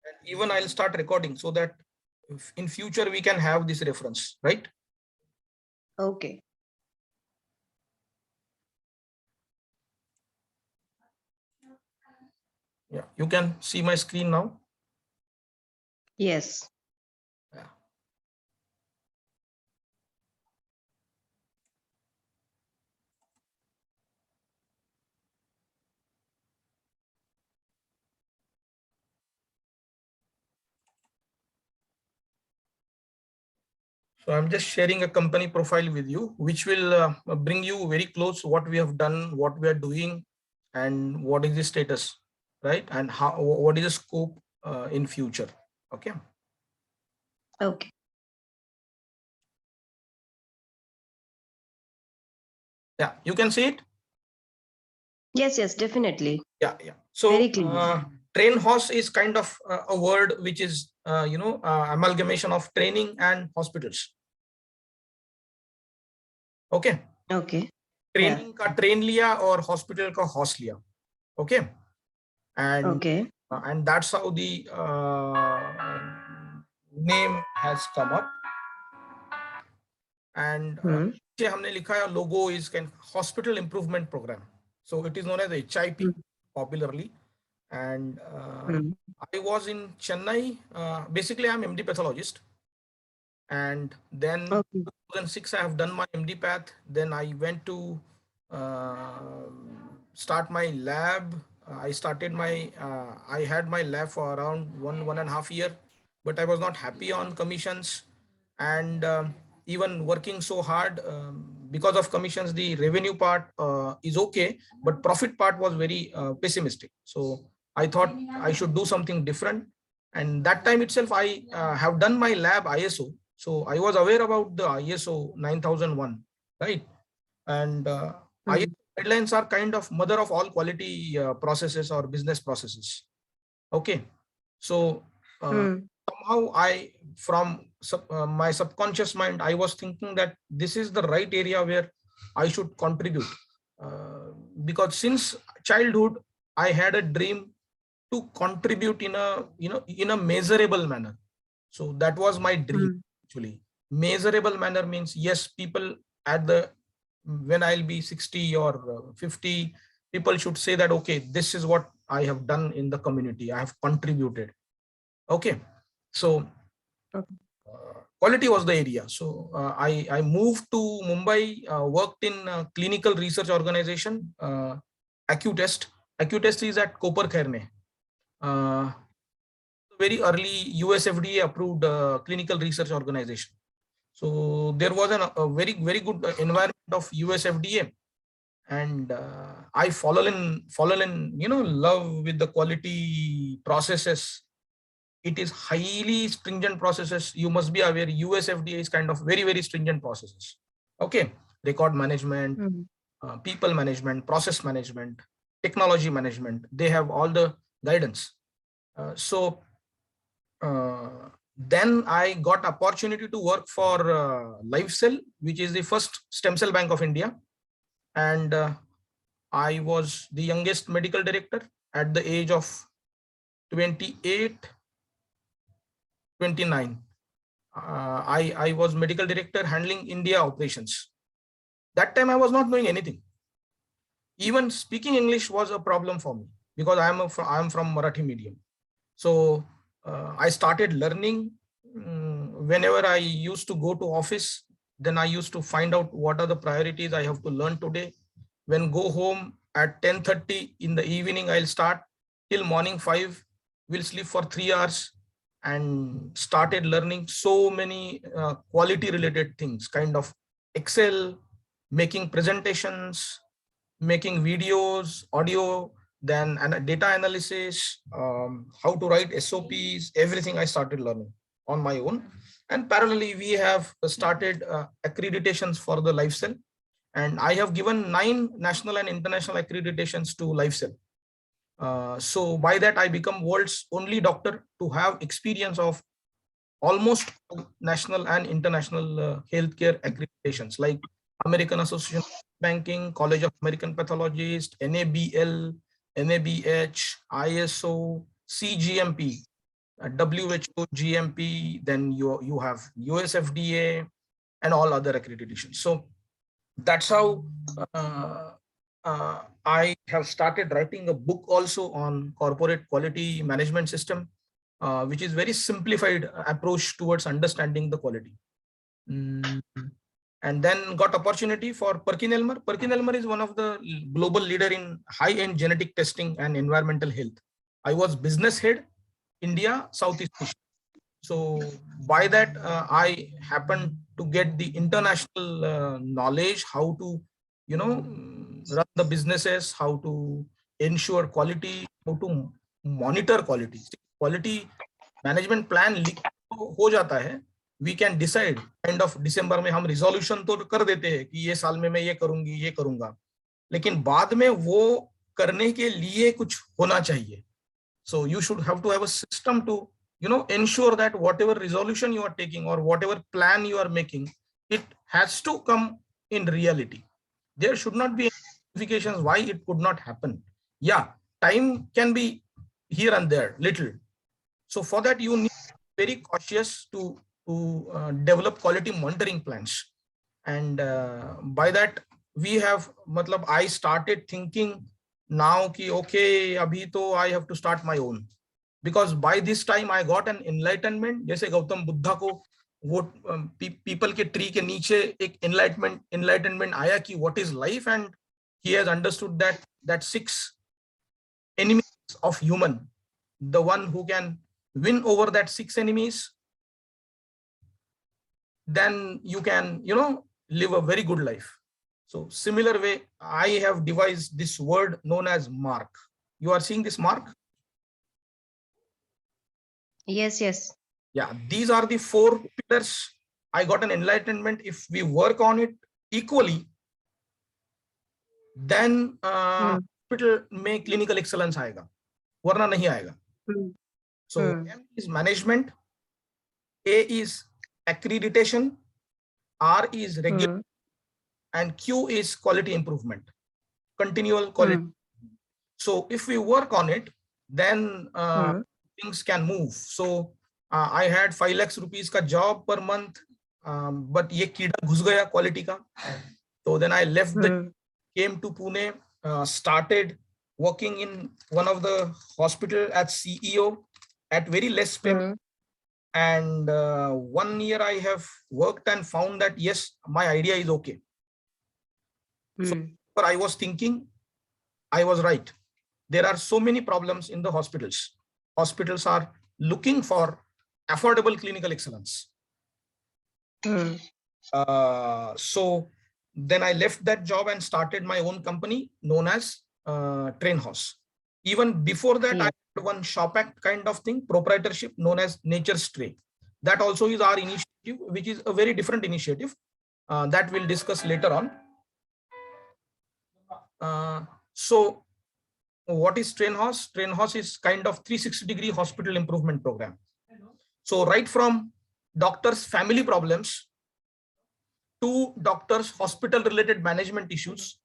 And even I'll start recording so that in future we can have this reference, right? Okay. Yeah, you can see my screen now. Yes. Yeah. So I'm just sharing a company profile with you, which will bring you very close what we have done, what we are doing, and what is the status, right? And how, what is the scope in future. Okay. Okay. Yeah, you can see it. Yes, yes, definitely. Yeah, yeah. So Very clear. train horse is kind of a word which is amalgamation of training and hospitals. Okay. Okay. Yeah. Training का train लिया और hospital का house लिया. Okay. Okay. And that's how the name has come up. And Hmm. हमने लिखा है logo is kind hospital improvement program. So it is known as HIP Hmm. popularly. And Hmm. I was in Chennai. Basically, I'm MD pathologist. And then Okay. 2006, I have done my MD path. Then I went to start my lab. I had my lab for around 1.5 year, but I was not happy on commissions. And even working so hard because of commissions, the revenue part is okay, but profit part was very pessimistic. So I thought I should do something different. And that time itself, I have done my lab ISO. So I was aware about the ISO 9001, right? And ISO Hmm. guidelines are kind of mother of all quality processes or business processes. Okay. So Hmm. somehow my subconscious mind, I was thinking that this is the right area where I should contribute. Because since childhood, I had a dream to contribute in a measurable manner. So that was my dream. Hmm. Actually, measurable manner means, yes, people at the when I'll be 60 or 50, people should say that, okay, this is what I have done in the community, I have contributed. Okay. So Okay. quality was the area. So I moved to Mumbai, worked in a clinical research organization, Acutest. Acutest is at Koper Khairne. uh, very early US FDA approved clinical research organization. So there was a very, very good environment of US FDA. And I fallen in, love with the quality processes. It is highly stringent processes. You must be aware, US FDA is kind of very, very stringent processes. Okay. Record management, Hmm. people management, process management, technology management, they have all the guidance. So then I got opportunity to work for LifeCell, which is the first stem cell bank of India. And I was the youngest medical director at the age of 28, 29. I was medical director handling India operations. That time I was not knowing anything. Even speaking English was a problem for me because I am from Marathi medium. So I started learning whenever I used to go to office. Then I used to find out what are the priorities I have to learn today. When go home at 10:30 in the evening, I'll start till morning 5. We'll sleep for 3 hours and started learning so many quality related things, kind of Excel, making presentations, making videos, audio, then data analysis, how to write SOPs, everything I started learning on my own. And parallelly, we have started accreditations for the LifeCell. And I have given 9 national and international accreditations to LifeCell. So by that, I become world's only doctor to have experience of almost national and international healthcare accreditations like American Association of Banking, College of American Pathologists, NABL, NABH, ISO, CGMP. WHO, GMP, then you have US FDA and all other accreditations. So that's how I have started writing a book also on corporate quality management system, which is very simplified approach towards understanding the quality. And then got opportunity for PerkinElmer. PerkinElmer is one of the global leader in high-end genetic testing and environmental health. I was business head, India, Southeast Asia. So by that, I happened to get the international knowledge, how to, run the businesses, how to ensure quality, how to monitor quality. Quality management plan हो जाता है. We can decide end of December में हम resolution तो कर देते हैं कि ये साल में मैं ये करूंगी, ये करूंगा. लेकिन बाद में वो करने के लिए कुछ होना चाहिए. So you should have to have a system to ensure that whatever resolution you are taking or whatever plan you are making, it has to come in reality. There should not be justifications why it could not happen. Yeah, time can be here and there, little. So for that, you need to be very cautious to develop quality monitoring plans. And by that, I started thinking now ki okay, abhi to I have to start my own. Because by this time I got an enlightenment. जैसे गौतम बुद्धा को वो people के tree के नीचे एक enlightenment आया कि what is life, and he has understood that 6 enemies of human, the one who can win over that 6 enemies, then you can live a very good life. So similar way, I have devised this word known as mark. You are seeing this mark? Yes, yes. Yeah, these are the 4 pillars. I got an enlightenment. If we work on it equally, then hospital में clinical excellence आएगा, वरना नहीं आएगा. So M is management, A is accreditation, R is regulation, and Q is quality improvement, continual quality. So if we work on it, then things can move. So I had 5 lakhs rupees ka job per month, but ye कीड़ा घुस गया quality का. So then I left came to Pune, started working in one of the hospital as CEO at very less payment. And 1 year I have worked and found that yes, my idea is okay. So I was thinking, I was right. There are so many problems in the hospitals. Hospitals are looking for affordable clinical excellence. So then I left that job and started my own company known as TrainHorse. Even before that, I had one shop act kind of thing, proprietorship known as Nature's Tray. That also is our initiative, which is a very different initiative that we'll discuss later on. So what is TrainHorse? TrainHorse is kind of 360-degree hospital improvement program. So right from doctors' family problems to doctors' hospital-related management issues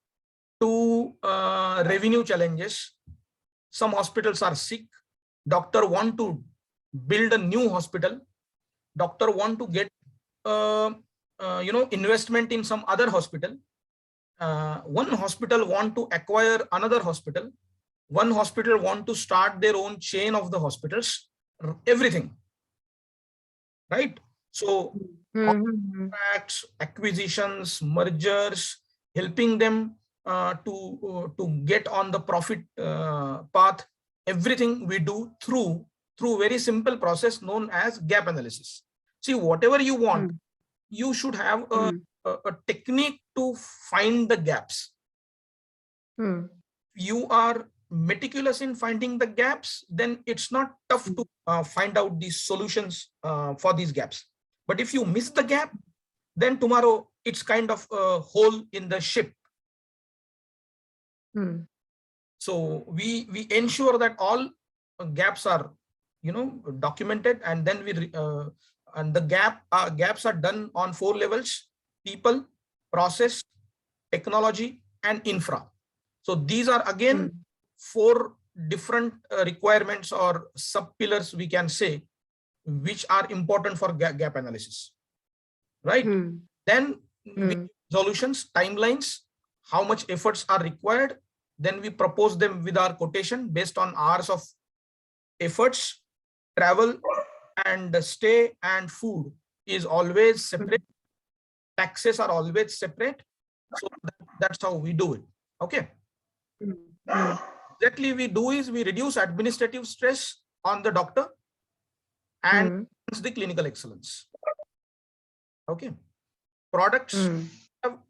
to revenue challenges. Some hospitals are sick. Doctor want to build a new hospital. Doctor want to get investment in some other hospital. One hospital want to acquire another hospital. One hospital want to start their own chain of the hospitals. Everything, right? So contracts, acquisitions, mergers, helping them to get on the profit path. Everything we do through very simple process known as gap analysis. See, whatever you want, you should have a technique to find the gaps. You are meticulous in finding the gaps, then it's not tough to find out these solutions for these gaps. But if you miss the gap, then tomorrow it's kind of a hole in the ship. So we ensure that all gaps are documented, and then and the gaps are done on 4 levels: people, process, technology, and infra. So these are again 4 different requirements or sub pillars we can say, which are important for gap analysis, right? Then we solutions, timelines, how much efforts are required. Then we propose them with our quotation based on hours of efforts, travel and stay and food is always separate. Taxes are always separate. So that's how we do it. Okay. Exactly we do is we reduce administrative stress on the doctor and the clinical excellence. Okay. Products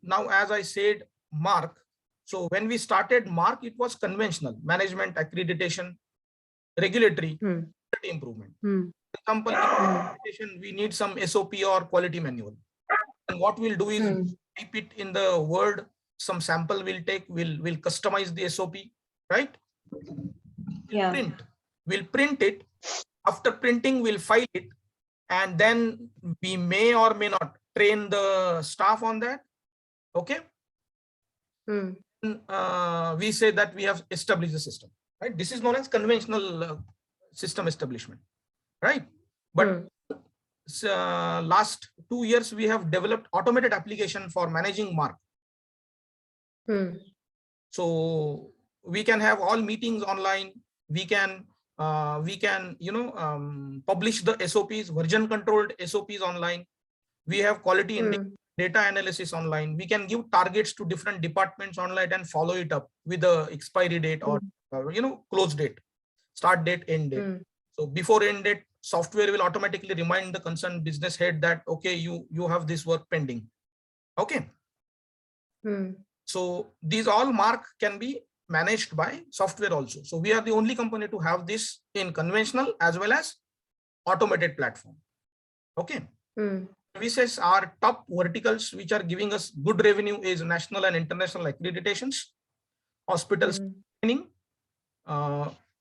now, as I said, Mark. So when we started Mark, it was conventional management, accreditation, regulatory, quality improvement. For example, in we need some SOP or quality manual. And what we'll do is type it in the Word, some sample we'll take, we'll customize the SOP, right? We'll print it. After printing, we'll file it. And then we may or may not train the staff on that. Okay. We say that we have established the system, right? This is known as conventional system establishment, right? But last 2 years, we have developed automated application for managing Mark. So we can have all meetings online. We can publish the SOPs, version controlled SOPs online. We have quality data analysis online. We can give targets to different departments online and follow it up with the expiry date or close date, start date, end date. So before end date, software will automatically remind the concerned business head that, okay, you have this work pending. Okay. So these all Mark can be managed by software also. So we are the only company to have this in conventional as well as automated platform. Okay. Services are top verticals which are giving us good revenue is national and international accreditations, hospital training.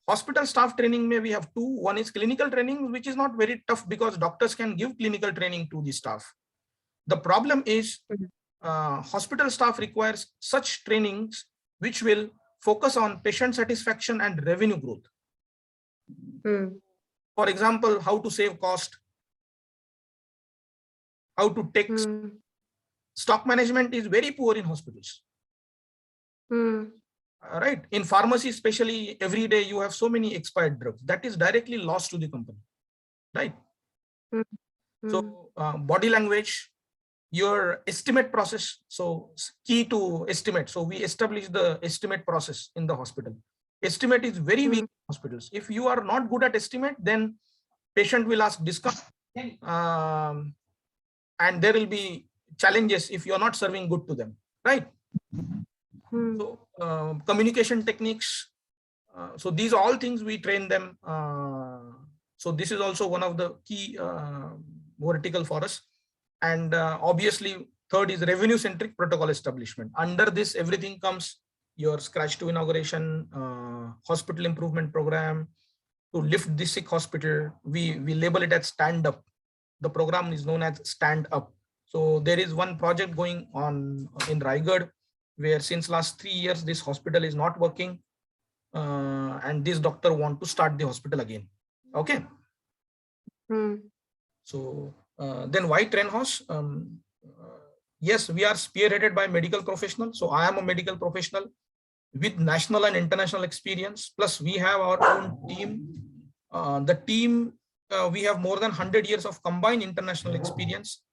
Hospital staff training, may we have two. One is clinical training, which is not very tough because doctors can give clinical training to the staff. The problem is hospital staff requires such trainings which will focus on patient satisfaction and revenue growth. For example, how to save cost, how to take stock management is very poor in hospitals. Right. In pharmacy, especially, every day you have so many expired drugs that is directly lost to the company. Right. So body language, your estimate process. So key to estimate. So we establish the estimate process in the hospital. Estimate is very weak in hospitals. If you are not good at estimate, then patient will ask discount. And there will be challenges if you are not serving good to them, right? So communication techniques. So these are all things we train them. So this is also one of the key vertical for us. And obviously, third is revenue centric protocol establishment. Under this, everything comes your scratch to inauguration, hospital improvement program. To lift the sick hospital, we label it as stand up. The program is known as Stand Up. So there is one project going on in Raigad, where since last 3 years, this hospital is not working. And this doctor want to start the hospital again. Okay. So then why TrainHouse? Yes, we are spearheaded by medical professionals. So I am a medical professional with national and international experience. Plus we have our own team. The team, we have more than 100 years of combined international experience.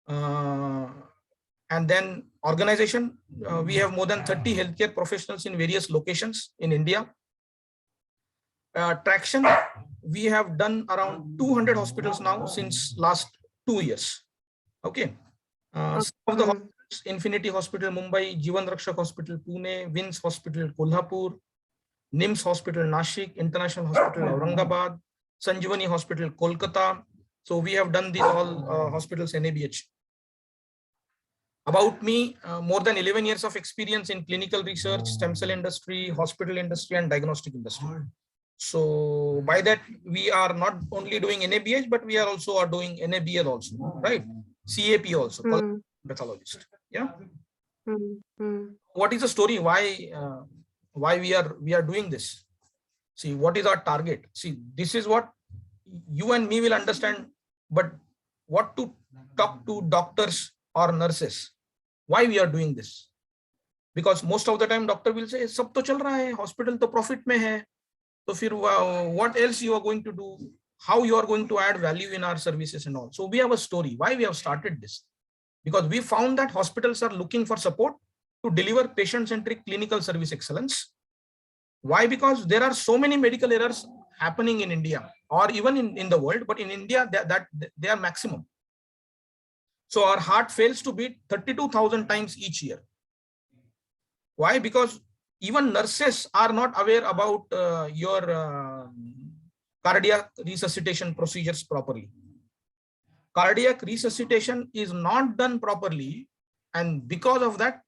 And then organization, we have more than 30 healthcare professionals in various locations in India. Traction, we have done around 200 hospitals now since last 2 years. Okay. Some of the hospitals, Infinity Hospital, Mumbai, Jeevan Rakshak Hospital, Pune, WINS Hospital, Kolhapur, NIMS Hospital, Nashik, International Hospital, Aurangabad, Sanjivani Hospital, Kolkata. So we have done these all hospitals NABH. About me, more than 11 years of experience in clinical research, stem cell industry, hospital industry, and diagnostic industry. So by that, we are not only doing NABH, but we are also doing NABL also, right? CAP also, pathologist. Yeah. What is the story? Why we are doing this? See, what is our target? See, this is what you and me will understand, but what to talk to doctors or nurses, why we are doing this? Because most of the time doctor will say, सब तो चल रहा है, hospital तो profit में है, तो फिर what else you are going to do? How you are going to add value in our services and all. So we have a story why we have started this, because we found that hospitals are looking for support to deliver patient-centric clinical service excellence. Why? Because there are so many medical errors happening in India or even in the world, but in India that they are maximum. So our heart fails to beat 32,000 times each year. Why? Because even nurses are not aware about your cardiac resuscitation procedures properly. Cardiac resuscitation is not done properly, and because of that,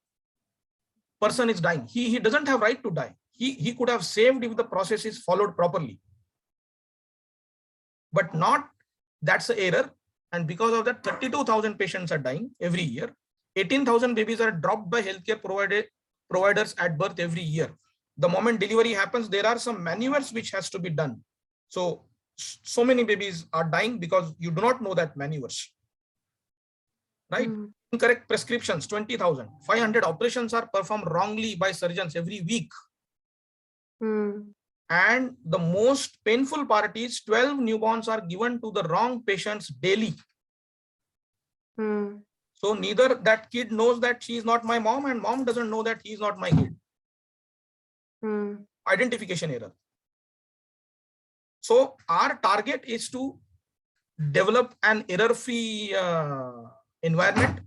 person is dying. He doesn't have right to die. He could have saved if the process is followed properly, but not. That's the error, and because of that, 32,000 patients are dying every year. 18,000 babies are dropped by healthcare providers at birth every year. The moment delivery happens, there are some maneuvers which has to be done. So many babies are dying because you do not know that maneuvers, right? Incorrect prescriptions, 20,000. 500 operations are performed wrongly by surgeons every week. And the most painful part is 12 newborns are given to the wrong patients daily. So neither that kid knows that she is not my mom, and mom doesn't know that he is not my kid. Identification error. So our target is to develop an error-free environment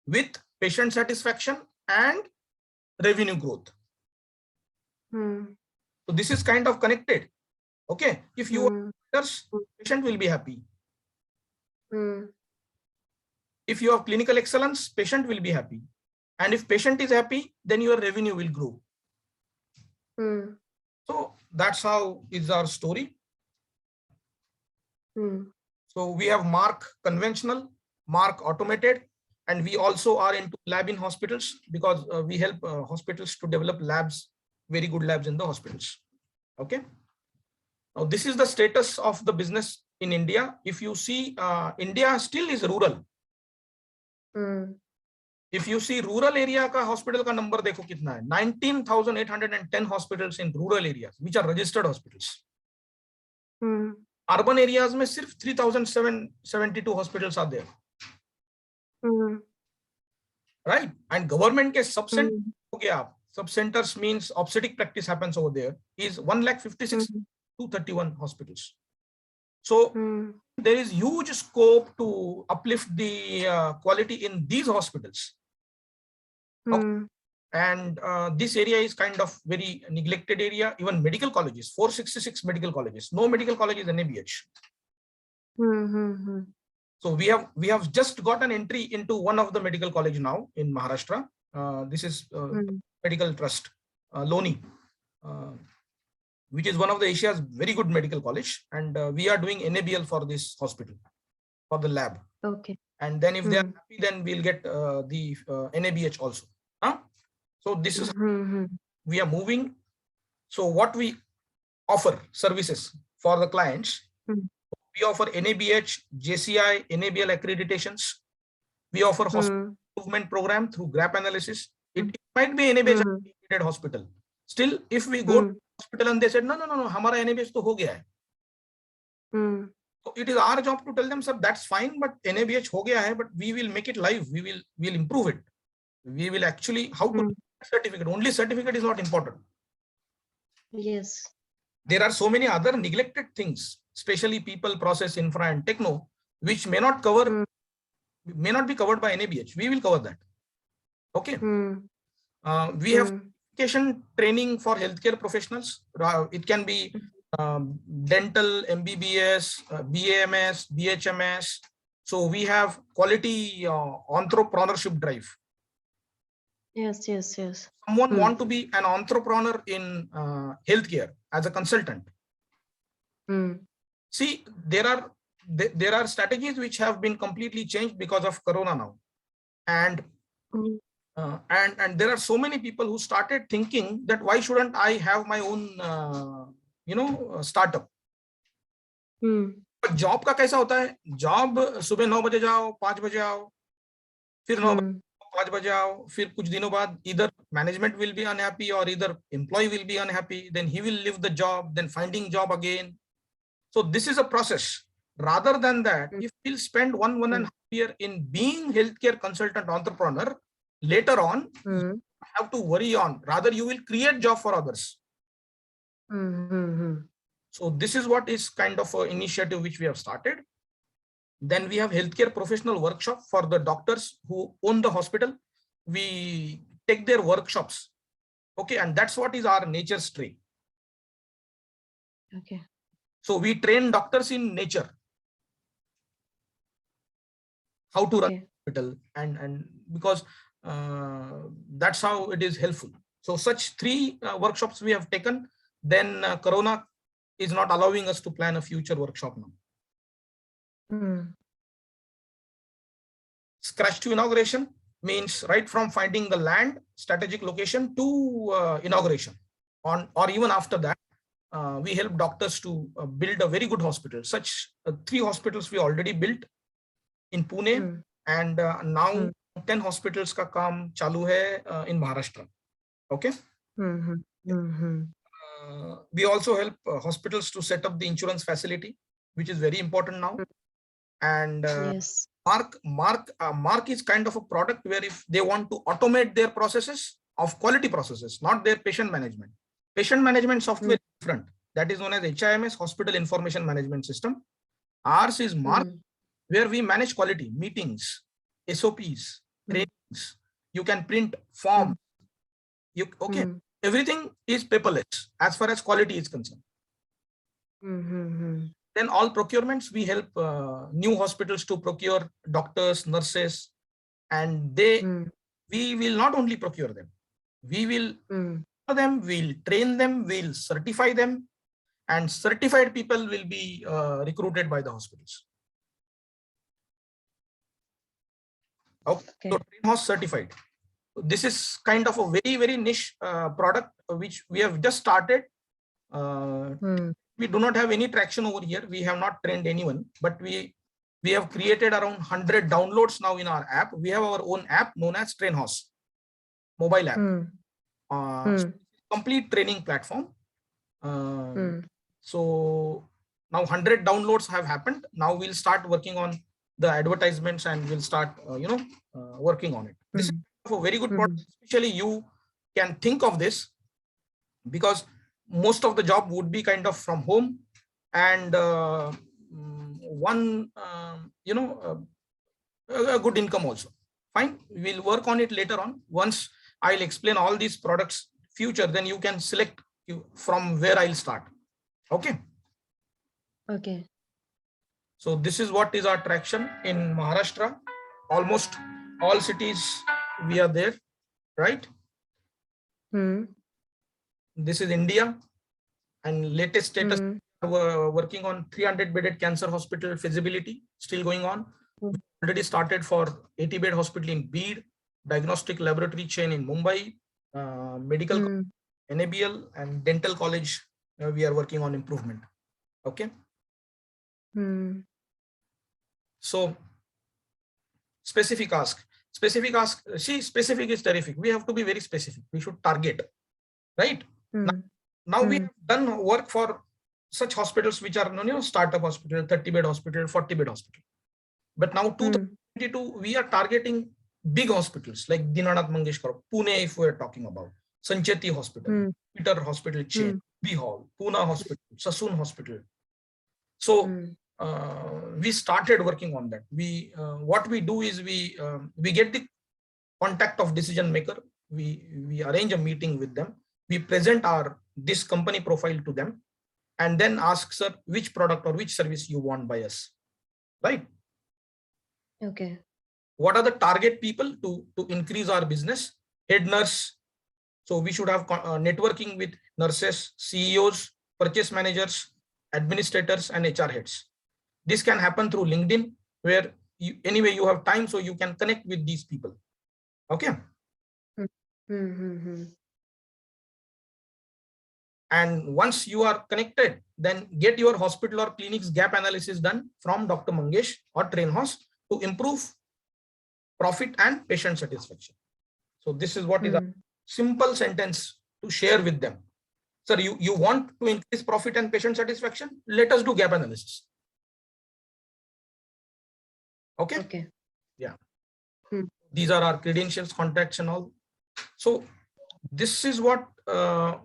with patient satisfaction and revenue growth. So this is kind of connected. Okay, if you are doctors, patient will be happy. If you have clinical excellence, patient will be happy. And if patient is happy, then your revenue will grow. So that's how is our story. So we have Mark conventional, Mark automated, and we also are into lab in hospitals, because we help hospitals to develop labs, very good labs in the hospitals. Okay. Now this is the status of the business in India. If you see, India still is rural. If you see rural area का hospital का number देखो कितना है, 19,810 hospitals in rural areas, which are registered hospitals. Urban areas में सिर्फ 3,772 hospitals are there. Right? And government के sub-centers हो गया, sub-centers means obstetric practice happens over there, is 1,56,231 hospitals. So there is huge scope to uplift the quality in these hospitals. Okay. And this area is kind of very neglected area. Even medical colleges, 466 medical colleges, no medical college is NABH. So we have just got an entry into one of the medical college now in Maharashtra. This is Medical Trust, Loni, which is one of the Asia's very good medical college, and we are doing NABL for this hospital, for the lab. Okay. And then if they are happy, then we'll get the NABH also. So this is we are moving. So what we offer services for the clients, we offer NABH, JCI, NABL accreditations. We offer hospital improvement program through gap analysis. It might be NABH accredited hospital. Still, if we go to hospital and they said, no, हमारा NABH तो हो गया है. So it is our job to tell them, sir, that's fine, but NABH हो गया है, but we will make it live. We'll improve it. We will actually, how to certificate. Only certificate is not important. Yes. There are so many other neglected things, especially people, process, infra, and techno, which may not cover, may not be covered by NABH. We will cover that. Okay. We have education training for healthcare professionals. It can be dental, MBBS, BAMS, BHMS. So we have quality entrepreneurship drive. Yes. Someone want to be an entrepreneur in healthcare as a consultant. See, there are strategies which have been completely changed because of Corona now, and And there are so many people who started thinking that why shouldn't I have my own startup. Job का कैसा होता है, job सुबह 9 बजे जाओ, 5 बजे आओ, फिर 9 5 बजे आओ, फिर कुछ दिनों बाद either management will be unhappy or either employee will be unhappy, then he will leave the job, then finding job again. So this is a process. Rather than that, if we'll spend one and a half year in being healthcare consultant entrepreneur, later on you have to worry on, rather you will create job for others. So this is what is kind of an initiative which we have started. Then we have healthcare professional workshop for the doctors who own the hospital. We take their workshops. Okay, and that's what is our nature's trade. Okay. So we train doctors in nature, how to run hospital, and because that's how it is helpful. So such 3 workshops we have taken. Then Corona is not allowing us to plan a future workshop now. Scratch to inauguration means right from finding the land, strategic location to inauguration. Or even after that, we help doctors to build a very good hospital. Such 3 hospitals we already built in Pune, and now 10 hospitals ka kaam chalu hai in Maharashtra. Okay. We also help hospitals to set up the insurance facility, which is very important now. And Yes. Mark is kind of a product where if they want to automate their processes of quality processes, not their patient management. Patient management software is different. That is known as HIMS, Hospital Information Management System. Ours is Mark, where we manage quality, meetings, SOPs, trainings. You can print forms. Everything is paperless as far as quality is concerned. Then all procurements, we help new hospitals to procure doctors, nurses, and we will not only procure them, we will we'll train them, we'll certify them, and certified people will be recruited by the hospitals. Okay. So TrainHouse certified. This is kind of a very niche product which we have just started. We do not have any traction over here. We have not trained anyone, but we have created around 100 downloads now in our app. We have our own app known as TrainHouse mobile app. Complete training platform. So now 100 downloads have happened. Now we'll start working on the advertisements and we'll start working on it. This is a very good product. Especially you can think of this because most of the job would be kind of from home, and a good income also. Fine, we'll work on it later on. Once I'll explain all these products future, then you can select from where I'll start. Okay. Okay. So this is what is our traction in Maharashtra. Almost all cities we are there, right? This is India, and latest status we're working on 300 bedded cancer hospital feasibility still going on. We already started for 80 bed hospital in Bid, diagnostic laboratory chain in Mumbai, medical NABL, and dental college. We are working on improvement. Okay. So specific ask. See, specific is terrific. We have to be very specific. We should target, right? Now we have done work for such hospitals which are startup hospital, 30 bed hospital, 40 bed hospital. But now 2022, we are targeting big hospitals like Dinanath Mangeshkar, Pune, if we're talking about Sancheti Hospital, Peter Hospital chain, B Hall, Pune Hospital, Sassoon Hospital. So we started working on that. What we do is we get the contact of decision maker. We arrange a meeting with them. We present this company profile to them, and then ask, sir, which product or which service you want by us, right? Okay. What are the target people to increase our business? Head nurse. So we should have networking with nurses, CEOs, purchase managers, administrators, and HR heads. This can happen through LinkedIn, where anyway you have time, so you can connect with these people. Okay. And once you are connected, then get your hospital or clinic's gap analysis done from Dr. Mangesh or TrainHouse to improve profit and patient satisfaction. So this is what is a simple sentence to share with them. Sir, you want to increase profit and patient satisfaction? Let us do gap analysis. Okay. Okay. Yeah. These are our credentials, contacts and all. So this is what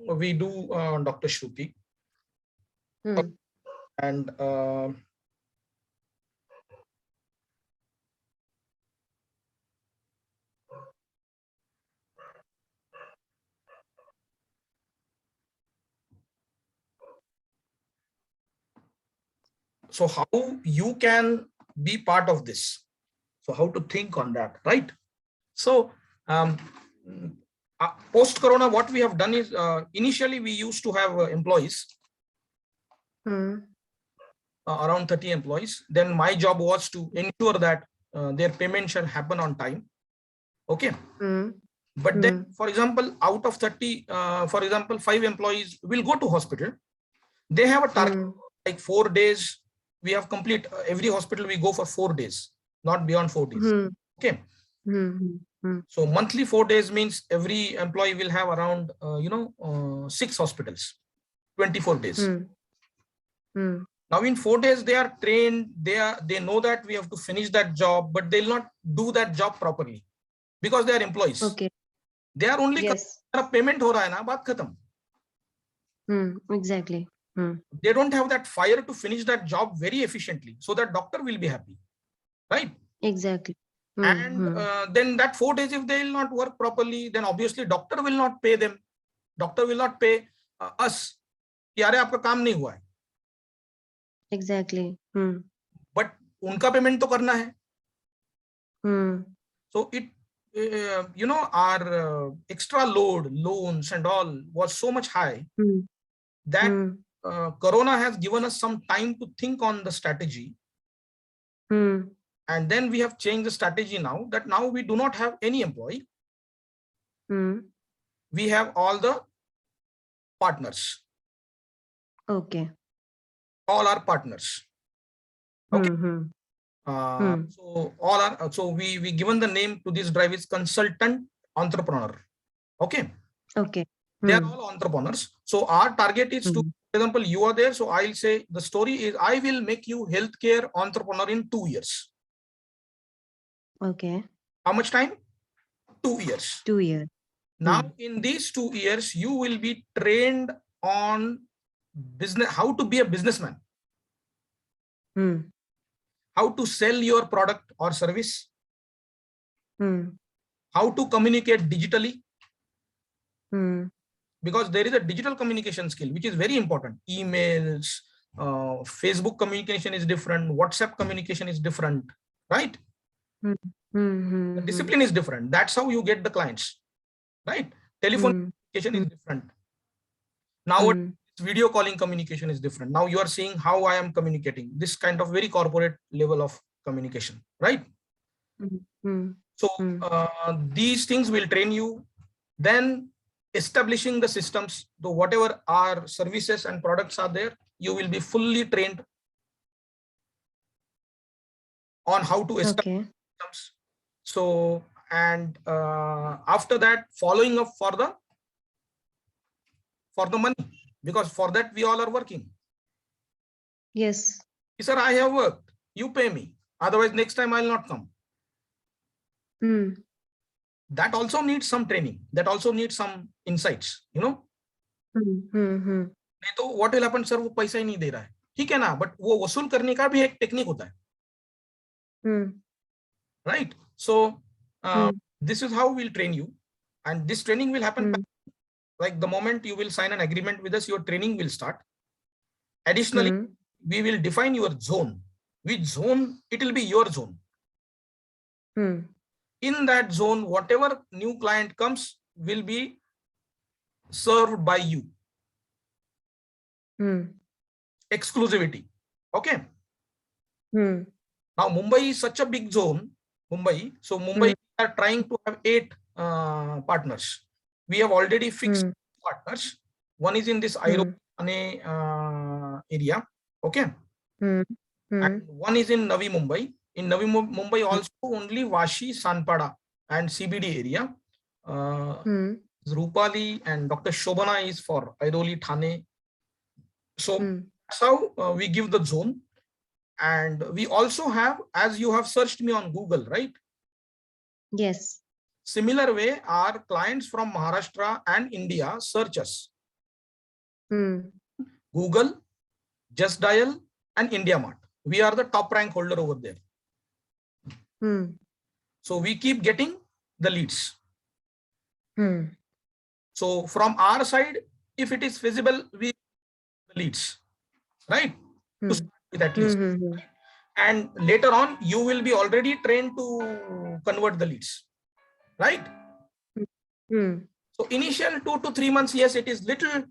we do, Dr. Shruti. And so how you can be part of this? So how to think on that, right? So post-corona, what we have done is initially we used to have employees, around 30 employees. Then my job was to ensure that their payment shall happen on time. Okay. But then, for example, out of 30, for example, 5 employees will go to hospital. They have a target like 4 days. We have complete every hospital we go for 4 days, not beyond 4 days. Okay. So monthly 4 days means every employee will have around 6 hospitals, 24 days. Now in 4 days they are trained, they know that we have to finish that job, but they'll not do that job properly because they are employees. Okay. They are only payment ho raha hai na, baat khatam. Exactly. They don't have that fire to finish that job very efficiently, so that doctor will be happy, right? Exactly. And then that 4 days, if they will not work properly, then obviously doctor will not pay them. Doctor will not pay us. कि अरे आपका काम नहीं हुआ है. Exactly. But उनका payment तो करना है. So it, our extra load, loans and all was so much high that Corona has given us some time to think on the strategy. And then we have changed the strategy now that now we do not have any employee. We have all the partners. Okay. All our partners. Okay. So all are, so we given the name to this drive is consultant entrepreneur. Okay. Okay. They are all entrepreneurs. So our target is to, for example, you are there. So I'll say the story is I will make you healthcare entrepreneur in 2 years. Okay. How much time? 2 years. 2 years. Now in these 2 years, you will be trained on business, how to be a businessman. How to sell your product or service. How to communicate digitally. Because there is a digital communication skill, which is very important. Emails, Facebook communication is different. WhatsApp communication is different, right? The discipline is different. That's how you get the clients, right? Telephone communication is different. Now video calling communication is different. Now you are seeing how I am communicating, this kind of very corporate level of communication, right? So these things will train you. Then establishing the systems, so whatever our services and products are there, you will be fully trained on how to establish systems. So, and after that, following up for the money, because for that we all are working. Yes. Sir, I have worked, you pay me, otherwise next time I'll not come. That also needs some training, that also needs some insights, you know. नहीं तो what will happen, sir, वो पैसा ही नहीं दे रहा है, ठीक है ना, but वो वसूल करने का भी एक टेक्निक होता है. Right? So this is how we'll train you, and this training will happen like the moment you will sign an agreement with us, your training will start. Additionally, we will define your zone. Which zone? It will be your zone. In that zone, whatever new client comes will be served by you. Exclusivity. Okay. Now Mumbai is such a big zone. Mumbai. So Mumbai are trying to have 8 partners. we have already fixed Hmm. partners. One is in this Airoli area, okay, Hmm. Hmm. and one is in Navi Mumbai. In Navi Mumbai also only Vashi, Sanpada and CBD area. Hmm. Rupali and Dr. Shobana is for Airoli, Thane. So Hmm. that's how we give the zone. And we also have, as you have searched me on Google, right? Yes. Similar way, our clients from Maharashtra and India search us. Hmm. Google, Just Dial, and IndiaMart. We are the top rank holder over there. Hmm. So we keep getting the leads. Hmm. So from our side, if it is feasible, we the leads, right? Hmm. To start with at Hmm. least. Hmm. And later on, you will be already trained to convert the leads, right? Hmm. So initial 2 to 3 months, yes, it is little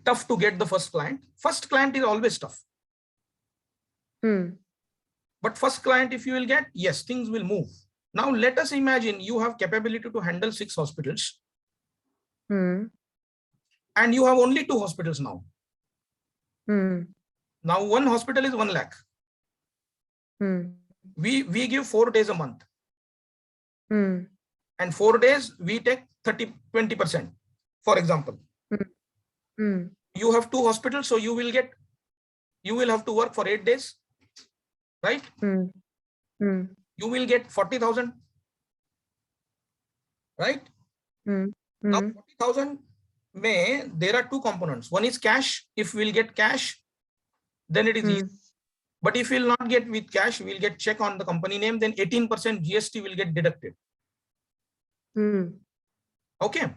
tough to get the first client. First client is always tough. Hmm. But first client, if you will get, yes, things will move. Now let us imagine you have capability to handle 6 hospitals. Hmm. And you have only 2 hospitals now. Hmm. Now one hospital is 1 lakh. Hmm. We give 4 days a month. Hmm. And 4 days we take 20%. For example, Hmm. you have 2 hospitals, so you will have to work for 8 days, right? Hmm. Hmm. You will get 40,000, right? Hmm. Now Hmm. 40,000 there are 2 components. One is cash. If we'll get cash, then it is easy. But if we'll not get with cash, we'll get check on the company name, then 18% GST will get deducted. Hmm. Okay.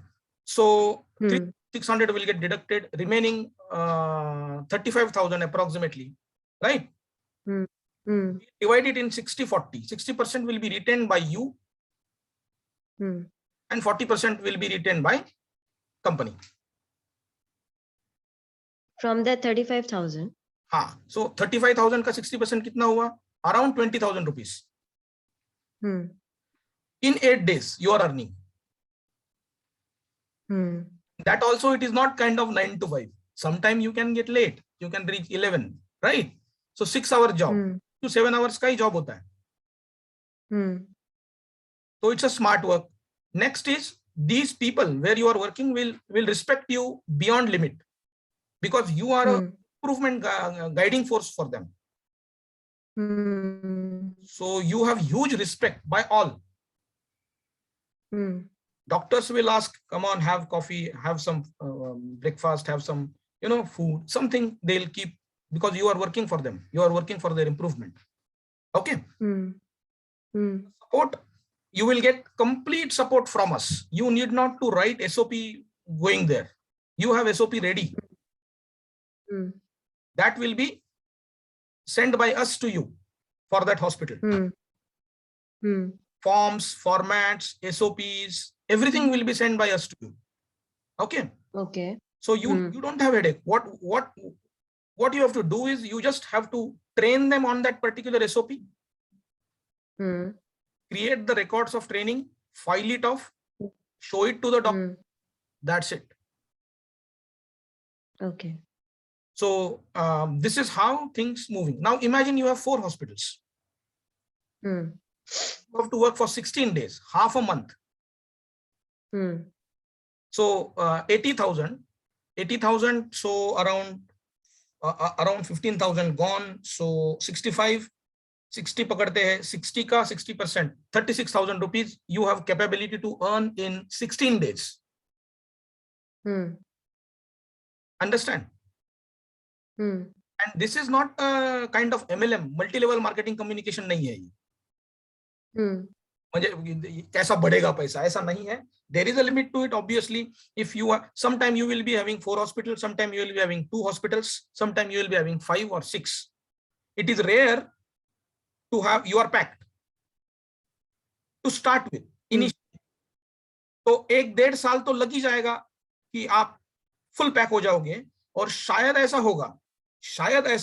So Hmm. 600 will get deducted, remaining 35,000 approximately, right? Hmm. Hmm. Divide it in 60-40. 60% will be retained by you Hmm. and 40% will be retained by company. From that 35,000. हाँ, so 35,000 का 60% कितना हुआ? Around 20,000 rupees. Hmm. In 8 days, you are earning. Hmm. That also, it is not kind of 9 to 5. Sometime you can get late. You can reach 11, right? So 6-hour job Hmm. to 7 hours का ही job होता है. Hmm. So it's a smart work. Next is, these people where you are working will respect you beyond limit, because you are a improvement guiding force for them. Hmm. So you have huge respect by all. Hmm. Doctors will ask, come on, have coffee, have some breakfast, have some, food, something they'll keep, because you are working for them. You are working for their improvement. Okay. Hmm. Hmm. Support, you will get complete support from us. You need not to write SOP going there. You have SOP ready. Hmm. That will be sent by us to you for that hospital. Hmm. Hmm. Forms, formats, SOPs, everything will be sent by us to you. Okay. Okay. So you don't have headache. What you have to do is, you just have to train them on that particular SOP. Create the records of training, file it off, show it to the doctor. That's it. Okay. So this is how things moving. Now imagine you have 4 hospitals. You have to work for 16 days, half a month. So 80,000. So around 15,000 gone. So 65, 60 pakadte hai, 60 ka 60%, 36,000 rupees you have capability to earn in 16 days. Understand? And this is not a kind of MLM, multi-level marketing communication नहीं है ये. म्हणजे कैसा बढ़ेगा पैसा, ऐसा नहीं है. There is a limit to it, obviously. If you are, sometime you will be having 4 hospitals, sometime you will be having 2 hospitals, sometime you will be having 5 or 6. It is rare to have, you are packed to start with initially. तो 1-1.5 साल तो लग ही जाएगा कि आप full pack हो जाओगे. और शायद ऐसा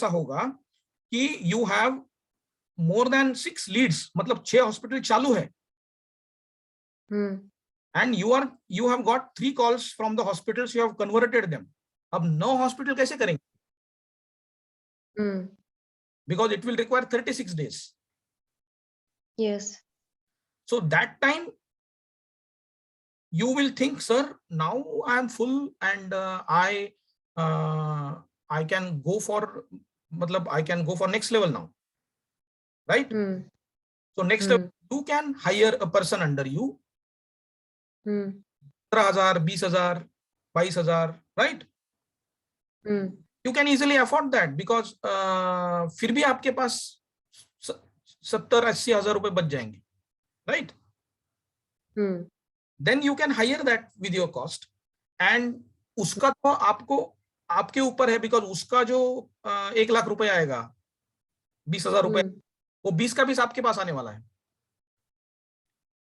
होगा कि you have more than 6 leads, मतलब 6 हॉस्पिटल चालू है. and you have got 3 calls from the hospitals, you have converted them. अब 9 hospital कैसे करेंगे? Because it will require 36 days. Yes. So that time you will think, sir, now I am full and I can go for, I can go for next level now, right? So next level, you can hire a person under you. 15,000, 20,000, 22,000, right? You can easily afford that because फिर भी आपके पास 70-80 हजार रुपए बच जाएंगे, right? Then you can hire that with your cost, and उसका तो आपके ऊपर है, because उसका जो 1 लाख रुपए आएगा, 20,000 रुपए, वो 20 का 20 आपके पास आने वाला है.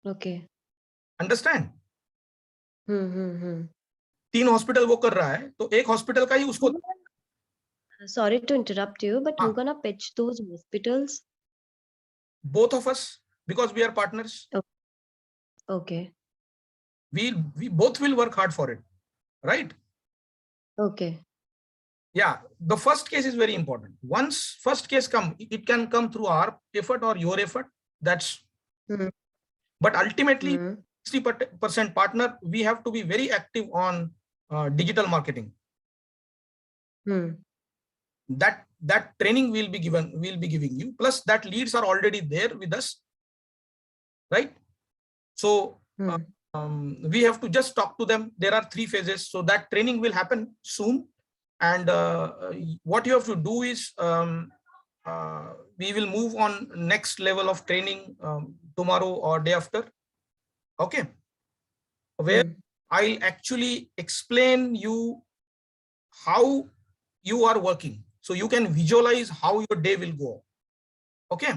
Okay. Understand? 3 हॉस्पिटल वो कर रहा है, तो एक हॉस्पिटल का ही उसको. Sorry to interrupt you, but who's gonna pitch those hospitals? Both of us, because we are partners. Okay. We both will work hard for it, right? Okay. Yeah, the first case is very important. Once first case come, it can come through our effort or your effort. That's, but ultimately 60% partner, we have to be very active on digital marketing. That training we'll be giving you. Plus that leads are already there with us, right? So we have to just talk to them. There are 3 phases. So that training will happen soon. And what you have to do is we will move on next level of training tomorrow or day after. Okay. Where I'll actually explain you how you are working. So you can visualize how your day will go. Okay.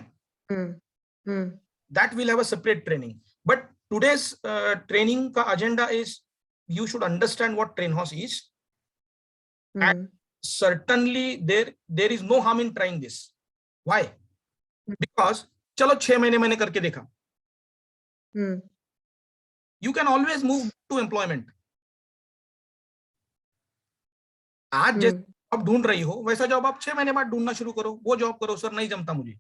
That will have a separate training. But today's training ka agenda is you should understand what TrainHorse is. And certainly there is no harm in trying this. Why? Because chalo 6 mahine maine karke dekha. You can always move to employment. आज जैसे job ढूंढ रही हो वैसा job आप 6 महीने बाद ढूंढना शुरू करो. वो जॉब करो, सर नहीं जमता मुझे.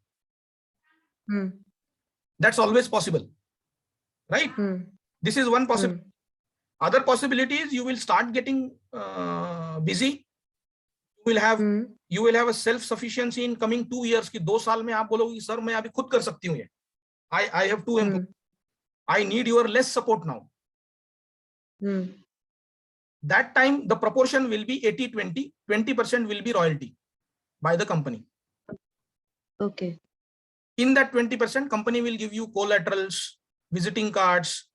That's always possible, right? This is one possibility. Other possibility is you will start getting busy. You will have a self sufficiency in coming 2 years. कि 2 साल में आप बोलोगे सर मैं अभी खुद कर सकती हूँ ये. I have 2 employees. I need your less support now. That time the proportion will be 80-20. 20% will be royalty by the company. Okay. In that 20%, company will give you collaterals, visiting cards,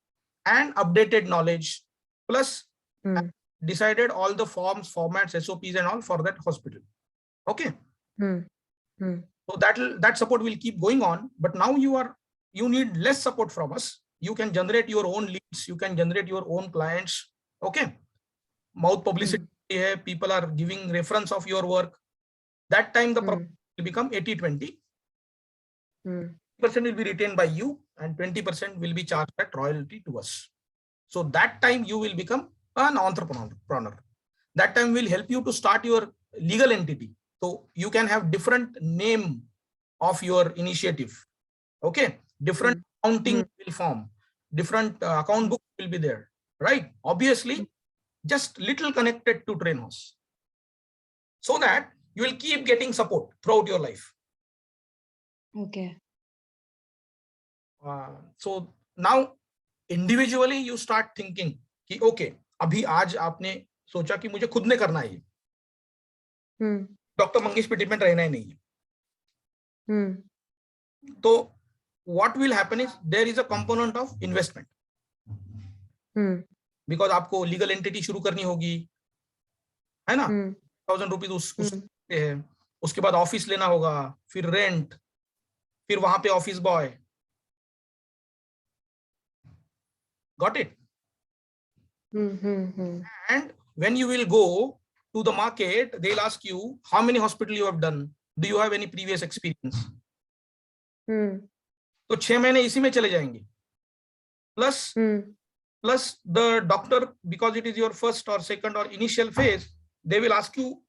and updated knowledge, plus decided all the forms, formats, SOPs, and all for that hospital. Okay. So that support will keep going on. But now you need less support from us. You can generate your own leads. You can generate your own clients. Okay. Mouth publicity, people are giving reference of your work. That time the will become 80-20. 20% will be retained by you and 20% will be charged at royalty to us. So that time you will become an entrepreneur. That time will help you to start your legal entity. So you can have different name of your initiative. Okay. Different accounting will form. Different account book will be there. Right. Obviously, just little connected to TrainHorse. So that you will keep getting support throughout your life. Okay. So now individually you start thinking कि okay, अभी आज आपने सोचा कि मुझे खुद ने करना है ये. डॉक्टर मंगेश पे डिपेंड रहना ही नहीं है. तो what will happen is there is a component of investment. Because आपको लीगल एंटिटी शुरू करनी होगी, है ना. 1000 रुपीज उसके बाद ऑफिस लेना होगा, फिर रेंट, फिर वहां पे office boy. Got it? And when you will go to the market, they'll ask you how many hospitals you have done. Do you have any previous experience? तो 6 महीने इसी में चले जाएंगे. Plus plus the doctor, because it is your first or second or initial phase, they will ask you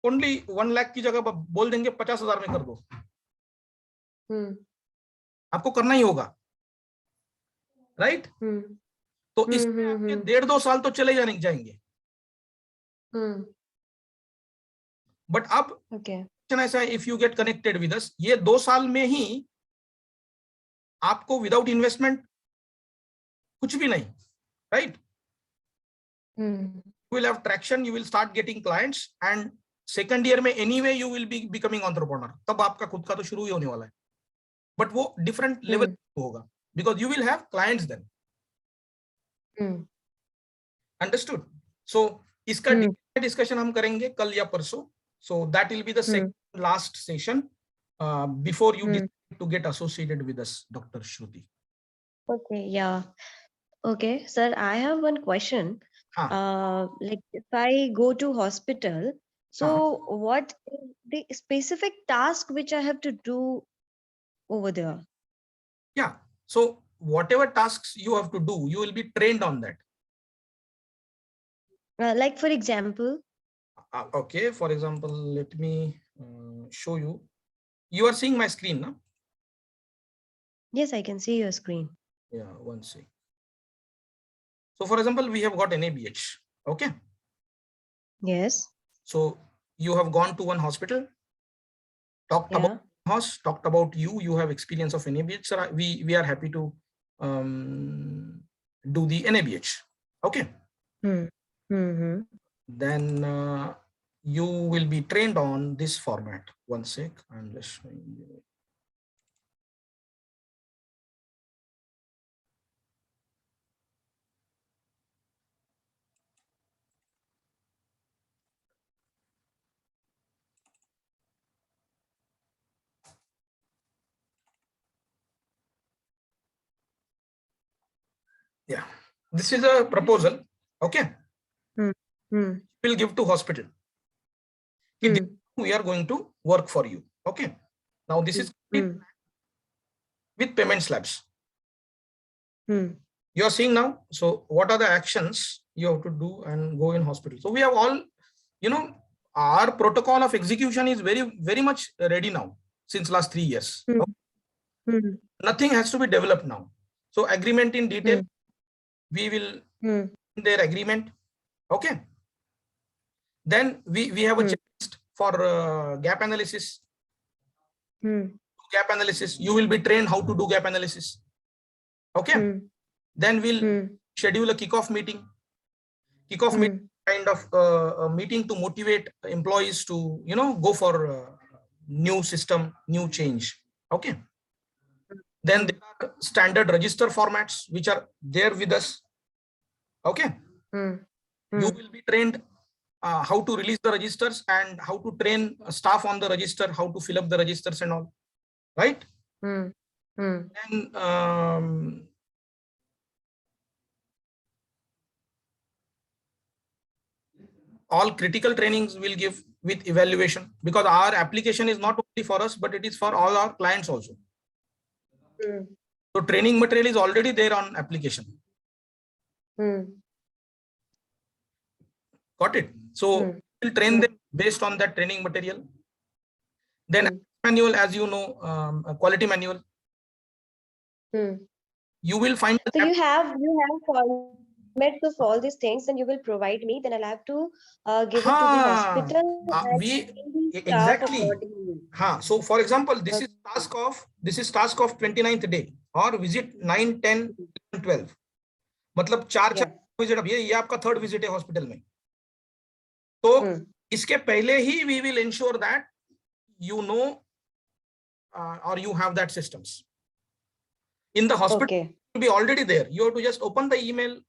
only 1 lakh की जगह बोल देंगे 50,000 में कर दो, आपको करना ही होगा, राइट? तो इसमें आपके 1.5-2 साल तो चले जाएंगे, बट अब ऐसा है, if you get connected with us, ये 2 साल में ही आपको विदाउट इन्वेस्टमेंट कुछ भी नहीं, right? You will have traction, you will start getting clients, and second year में anyway you will be becoming entrepreneur. तब आपका खुद का तो शुरू ही होने वाला है, but वो different level होगा, because you will have clients then. Understood? So इसका discussion हम करेंगे कल या परसों. So that will be the second last session before you decide to get associated with us, Dr. Shruti. Okay, yeah. Okay, sir, I have one question. Like if I go to hospital, so what is the specific task which I have to do over there? Yeah, so whatever tasks you have to do, you will be trained on that. Like for example? Okay, for example, let me show you. You are seeing my screen, no? Yes, I can see your screen. Yeah, one second. So for example, we have got NABH, okay? Yes. So you have gone to one hospital, talked about us, talked about you have experience of NABH. So we are happy to do the NABH, okay? Then you will be trained on this format. One sec, I'm just showing you. Yeah, this is a proposal, okay? We'll give to hospital. We are going to work for you, okay? Now this is with payment slabs. You are seeing now. So what are the actions you have to do and go in hospital? So we have all, you know, our protocol of execution is very much ready now since last 3 years. Nothing has to be developed now. So agreement in detail, we will their agreement, okay? Then we have a checklist for gap analysis. Gap analysis, you will be trained how to do gap analysis, okay? Then we'll schedule a kickoff meeting. Kickoff meeting kind of a meeting to motivate employees to, you know, go for new system, new change, okay? Then there are standard register formats which are there with us, okay? You will be trained how to release the registers and how to train staff on the register, how to fill up the registers and all, right? And all critical trainings will give with evaluation, because our application is not only for us, but it is for all our clients also. So training material is already there on application. Got it? So we'll train them based on that training material. Then manual, as you know, a quality manual. You will find. So you have formats of all these things, and you will provide me. Then I'll have to give it to the hospital. Exactly. So for example, this is task of 29th day or visit 9, 10, 12. मतलब 4 visit. अब ये आपका third visit है hospital में. तो इसके पहले ही we will ensure that you know or you have that systems in the hospital. Okay. To be already there. You have to just open the email,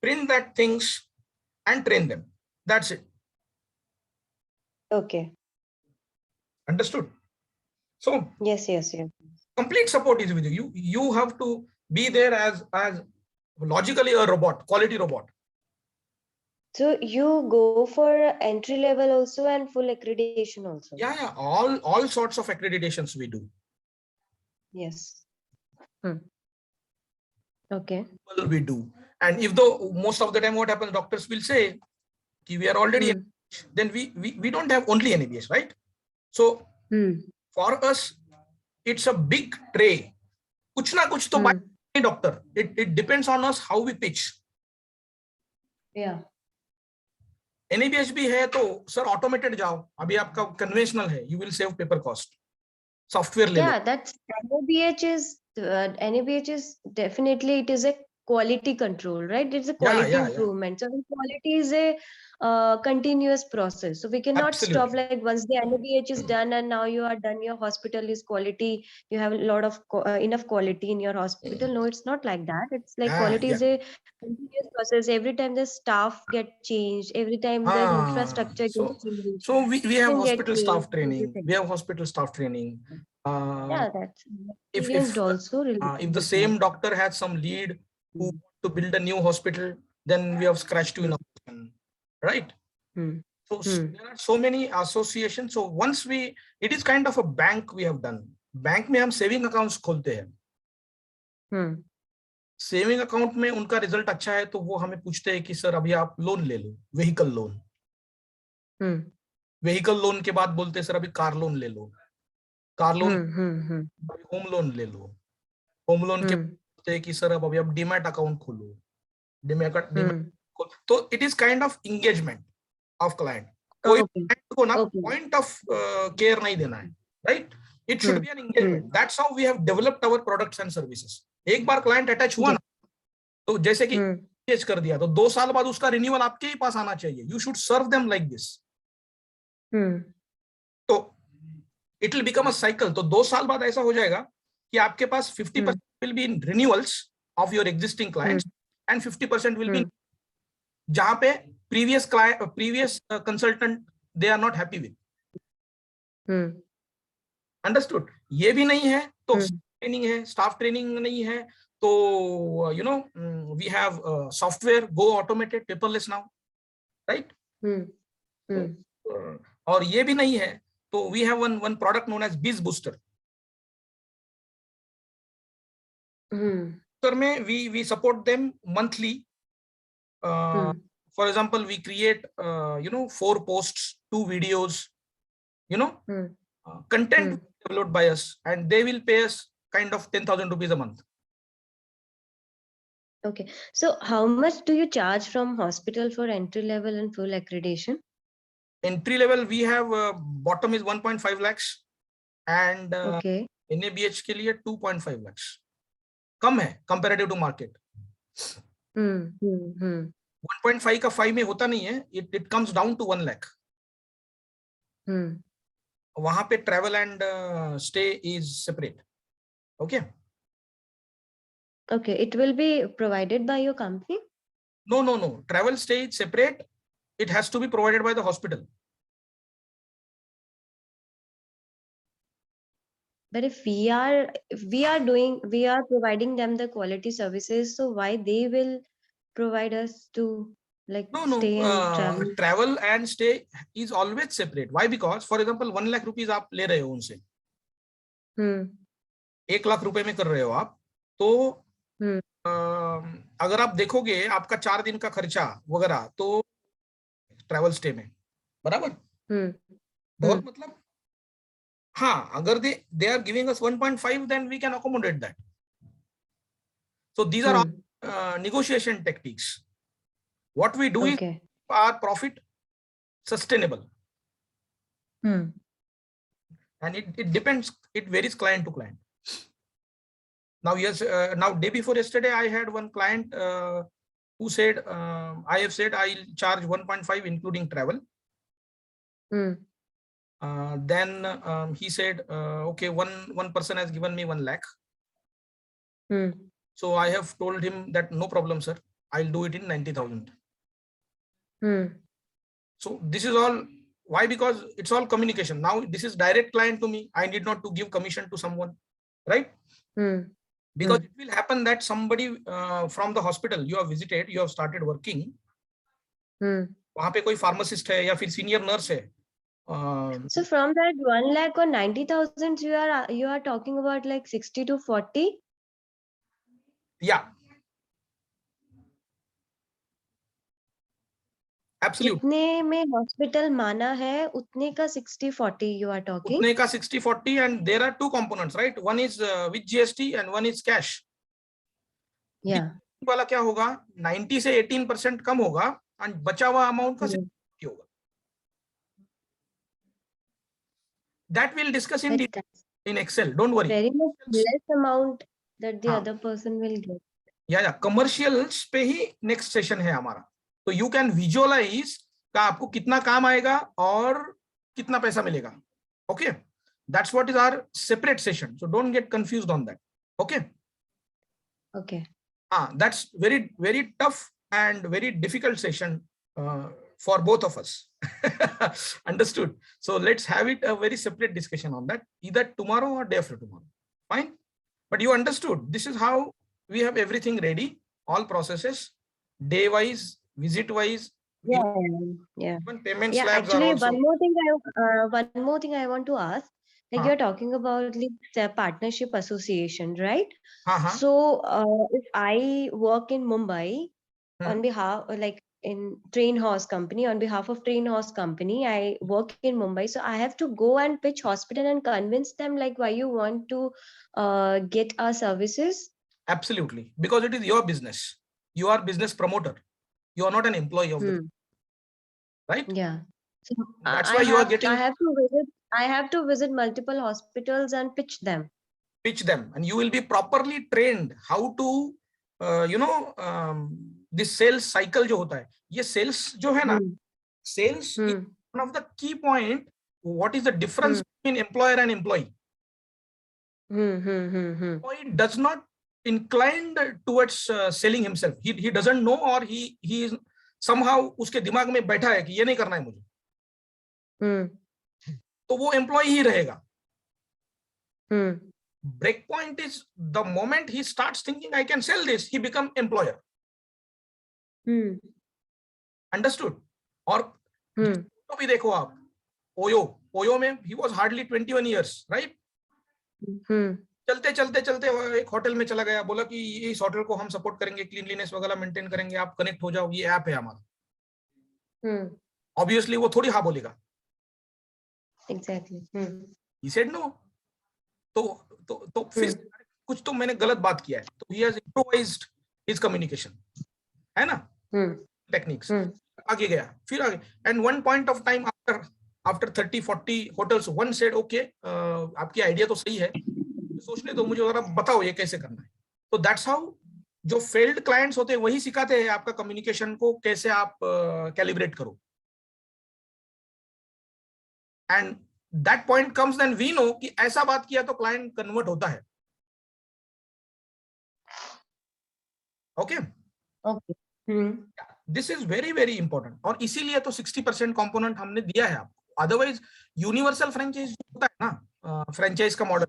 print that things, and train them. That's it. Okay. Understood? So yes. Complete support is with you. You have to be there as logically a robot, quality robot. So you go for entry level also and full accreditation also. Yeah. All sorts of accreditations we do. Yes. Okay. We do. And if though most of the time what happens, doctors will say we are already then we don't have only NABH, right? So for us it's a big tray. Kuch na kuch to by doctor. It depends on us how we pitch. Yeah. NABH भी है तो sir automated जाओ, अभी आपका conventional है, you will save paper cost. Software ले लो. Yeah, that's NABH is definitely, it is a quality control, right? It's a quality improvement. So quality is a continuous process. So we cannot stop like once the NABH is done and now you are done, your hospital is quality, you have a lot of enough quality in your hospital. No, it's not like that. It's like quality is a continuous process. Every time the staff get changed, every time the infrastructure gets changed. So we have hospital staff training. We have hospital staff training. Yeah, that's If also if the same doctor has some lead who want to build a new hospital, then we have scratched you in a right. So there are so many associations. So once it is kind of a bank we have done. Bank में हम saving accounts खोलते हैं. Saving account में उनका result अच्छा है तो वो हमें पूछते हैं कि सर अभी आप लोन ले लो, व्हीकल लोन. व्हीकल लोन के बाद बोलते हैं सर अभी कार लोन ले लो, कार लोन, होम लोन ले लो, होम लोन के बोलते हैं कि सर अब अभी आप डीमैट अकाउंट खोलो, डीमैट तो it is kind of engagement of client. कोई क्लाइंट को ना पॉइंट ऑफ केयर नहीं देना है, right? It should be an engagement. That's how we have developed our products and services. एक बार क्लाइंट अटैच हुआ ना, तो जैसे कि एंगेज कर दिया तो 2 साल बाद उसका रिन्यूअल आपके ही पास आना चाहिए. You should serve them like this. तो it will become a cycle. तो 2 साल बाद ऐसा हो जाएगा कि आपके पास 50% will be in renewals of your existing clients and 50% will be जहां पे previous consultant they are not happy with. Understood? ये भी नहीं है तो ट्रेनिंग है, स्टाफ ट्रेनिंग नहीं है तो you know we have software go automated paperless now, right? और ये भी नहीं है तो we have one product known as बीज बूस्टर. सर में we support them monthly. For example, we create 4 posts, 2 videos, content developed by us, and they will pay us kind of 10,000 rupees a month. Okay, so how much do you charge from hospital for entry level and full accreditation? Entry level we have bottom is 1.5 lakhs and NABH के लिए 2.5 lakhs. कम है comparative to market. 1.5 का 5 में होता नहीं है. It comes down to 1 lakh. वहां पे travel and stay is separate. Okay. Okay, it will be provided by your company? No. Travel stay is separate. It has to be provided by the hospital. But if we are providing them the quality services, so why they will provide us to like stay and travel? Travel and stay is always separate. Why? Because for example 1 lakh rupees आप ले रहे हो उनसे, 1 लाख रुपए में कर रहे हो आप, तो अगर आप देखोगे आपका 4 दिन का खर्चा वगैरह तो ट्रैवल स्टे में बराबर बहुत मतलब हाँ, अगर they are giving us 1.5 then we can accommodate that. So these are all negotiation techniques. What we do is our profit sustainable. And it depends, it varies client to client. Now yes, now day before yesterday I had one client who said I have said I'll charge 1.5 including travel. Then he said okay, one person has given me 1 lakh. So I have told him that no problem sir, I'll do it in 90,000. So this is all why, because it's all communication. Now this is direct client to me, I need not to give commission to someone, right? Because it will happen that somebody from the hospital you have visited, you have started working, वहां पे कोई pharmacist है या फिर senior nurse है. So from that 1 lakh or 90,000 you are talking about like 60 to 40? Yeah, absolute, कितने में hospital माना है उतने का 60-40 यू आर टॉकिंग? उतने का 60-40 and there are two components, right? One is with GST and one is cash. या वाला क्या होगा, 90 से 18% कम होगा एंड बचा हुआ अमाउंट का 60 होगा। That will discuss in in Excel, don't worry. very much less amount that the हाँ, other person will get. या कमर्शियल्स पे ही नेक्स्ट सेशन है हमारा। तो यू कैन विजुअलाइज का आपको कितना काम आएगा और कितना पैसा मिलेगा। Okay, that's what is our separate session, so don't get confused on that. Okay Okay. That's very tough and very difficult session for both of us. Understood? So let's have it a very separate discussion on that, either tomorrow or day after tomorrow. Fine, but you understood this is how we have everything ready, all processes, day wise, visit wise. Yeah. Even payment Yeah, slabs actually, are also. one more thing I want to ask. Like you're talking about the partnership association, right? So, if I work in Mumbai on behalf, like in Train Horse Company, on behalf of Train Horse Company, I work in Mumbai. So I have to go and pitch hospital and convince them like why you want to get our services. Absolutely, because it is your business. You are business promoter. You are not an employee of the business. Right? Yeah. So that's why you are getting. I have to visit multiple hospitals and pitch them, and you will be properly trained how to this sales cycle जो होता है, ये sales जो है ना, sales is one of the key point. What is the difference between employer and employee? Employee does not inclined towards selling himself. He doesn't know, or he is somehow उसके दिमाग में बैठा है कि ये नहीं करना है मुझे, तो वो एम्प्लॉय ही रहेगा। Break point is the moment he starts thinking I can sell this, he become employer. Understood? और तो भी देखो आप, ओयो में he was hardly 21 years, right? चलते चलते चलते एक होटल में चला गया, बोला कि इस होटल को हम सपोर्ट करेंगे, क्लीनलीनेस वगैरह मेंटेन करेंगे, आप कनेक्ट हो जाओ, ये ऐप है हमारा। ऑब्वियसली वो थोड़ी हाँ बोलेगा। Exactly. He said no. तो फिर कुछ तो मैंने गलत बात किया है, तो he has improvised his communication, है ना, techniques। आगे गया, फिर आगे, and one point of time after 30-40 hotels, one said okay, आपकी आइडिया तो सही है, सोचने दो मुझे, जरा बताओ ये कैसे करना है। तो दैट्स हाउ जो फेल्ड क्लाइंट्स होते हैं वही सिखाते हैं आपका कम्युनिकेशन को कैसे आप कैलिब्रेट करो। And that point comes then we know कि ऐसा बात किया तो क्लाइंट कन्वर्ट होता है। Okay, this is very very important, और इसीलिए तो 60% कंपोनेंट हमने दिया है आपको। अदरवाइज यूनिवर्सल फ्रेंचाइज होता है ना, फ्रेंचाइज का मॉडल,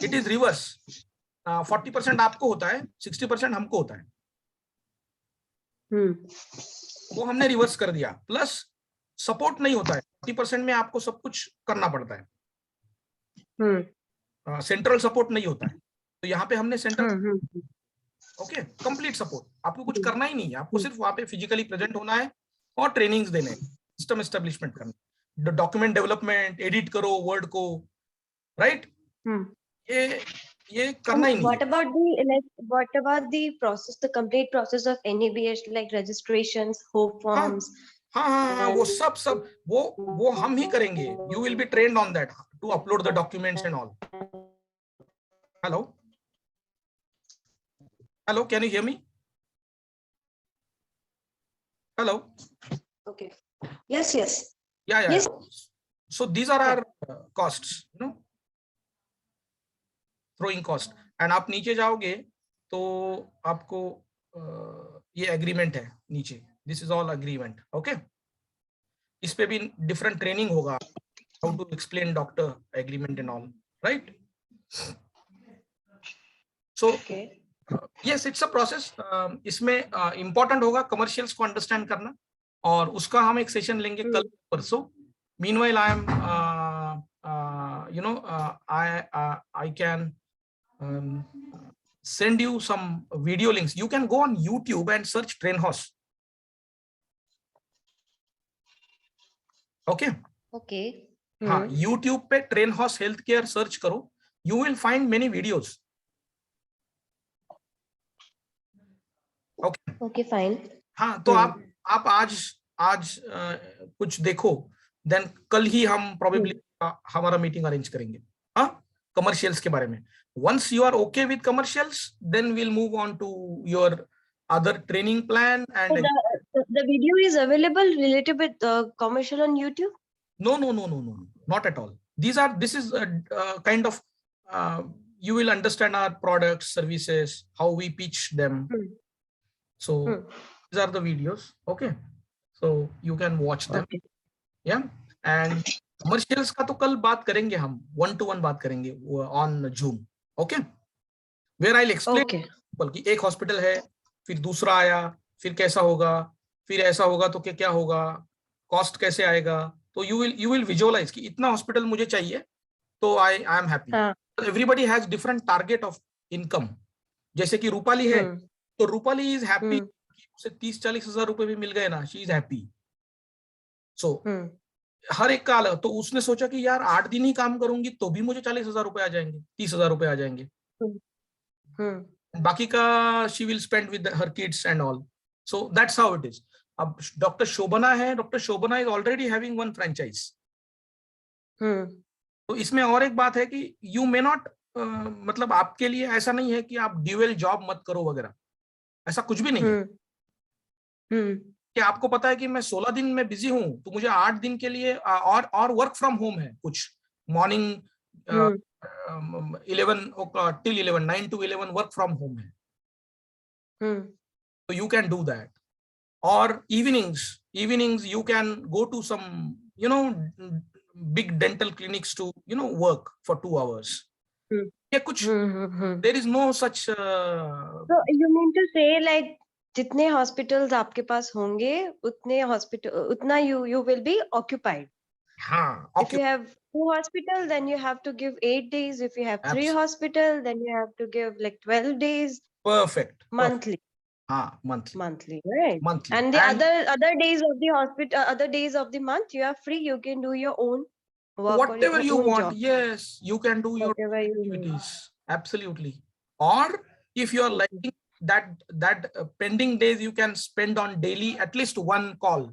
इट इज रिवर्स। 40% आपको होता है, 60% हमको होता है। वो हमने रिवर्स कर दिया। प्लस सपोर्ट नहीं होता है, 40% में आपको सब कुछ करना पड़ता है, सेंट्रल सपोर्ट नहीं होता है। तो यहाँ पे हमने सेंट्रल, ओके, कंप्लीट सपोर्ट, आपको कुछ करना ही नहीं है, आपको सिर्फ वहां पे फिजिकली प्रेजेंट होना है और ट्रेनिंग्स देने, सिस्टम एस्टेब्लिशमेंट करना, डॉक्यूमेंट डेवलपमेंट, एडिट करो वर्ड को, राइट? ये करना ही नहीं। What about the process, the complete process of NABH, like registrations, hope forms? हाँ, वो सब वो हम ही करेंगे। You will be trained on that to upload the documents and all. Hello, can you hear me? Hello. Okay. Yes. Yeah. Yes. So these are our costs, throwing cost. And आप नीचे जाओगे तो आपको ये एग्रीमेंट है नीचे, this is all agreement. Okay, इस पे भी डिफरेंट ट्रेनिंग होगा, how to explain doctor agreement and all, right? So yes, it's a process. इसमें इंपॉर्टेंट होगा कमर्शियल्स को अंडरस्टैंड करना, और उसका हम एक सेशन लेंगे कल परसों। Meanwhile I am I can send you some video links. You can go on YouTube and search Train Horse. Okay. Okay. हाँ, YouTube पे train horse health care search करो, you will find many videos. Okay. Okay, fine. हाँ, तो आप आज कुछ देखो, then कल ही हम प्रोबेबली हमारा मीटिंग अरेंज करेंगे, हाँ, कमर्शियल्स के बारे में. Once you are okay with commercials, then we'll move on to your other training plan. And So the video is available related with commercial on YouTube? No, not at all. This is a kind of, you will understand our products, services, how we pitch them. So these are the videos. Okay. So you can watch them. Okay. Yeah. And commercials का तो कल बात करेंगे हम, 1-to-1 बात करेंगे on Zoom. Okay. Where I'll explain. Okay. बल्कि एक हॉस्पिटल है, फिर दूसरा आया, फिर कैसा होगा, फिर ऐसा होगा तो क्या होगा, कॉस्ट कैसे आएगा, तो you will visualize कि इतना हॉस्पिटल मुझे चाहिए तो I am happy. Everybody has different target of income. जैसे कि रूपाली है, तो रूपाली is happy कि उसे 30-40 हजार रुपए भी मिल गए ना, she is happy. So हर एक का अलग, तो उसने सोचा कि यार 8 दिन ही काम करूंगी तो भी मुझे 40 हजार रुपए आ जाएंगे, 30 हजार रुपए आ जाएंगे. बाकी का she will spend with her kids and all. So that's how it is. अब डॉक्टर शोभना है, doctor Shobhana is already having one franchise. तो इसमें और एक बात है कि you may not, मतलब आपके लिए ऐसा नहीं है कि आप ड्यूअल जॉब मत करो वगैरह, ऐसा कुछ भी नहीं है. कि आपको पता है कि मैं 16 दिन में बिजी हूं, तो मुझे 8 दिन के लिए और वर्क फ्रॉम होम है, कुछ morning 11 o'clock till 11, 9 to 11 work from home है. So you can do that. Or evenings you can go to some, big dental clinics to, work for 2 hours. Yeah, kuch, there is no such. So you mean to say like जितने hospitals आपके पास होंगे उतने hospital उतना you will be occupied. हाँ. If you have 2 hospitals, then you have to give 8 days. If you have 3 hospitals, then you have to give like 12 days. Perfect. Monthly. Monthly, right? Monthly. And the other days of the hospital, other days of the month, you are free. You can do your own work, whatever you want. Job. Yes, you can do whatever your activities. Absolutely. Or if you are liking that pending days, you can spend on daily at least 1 call.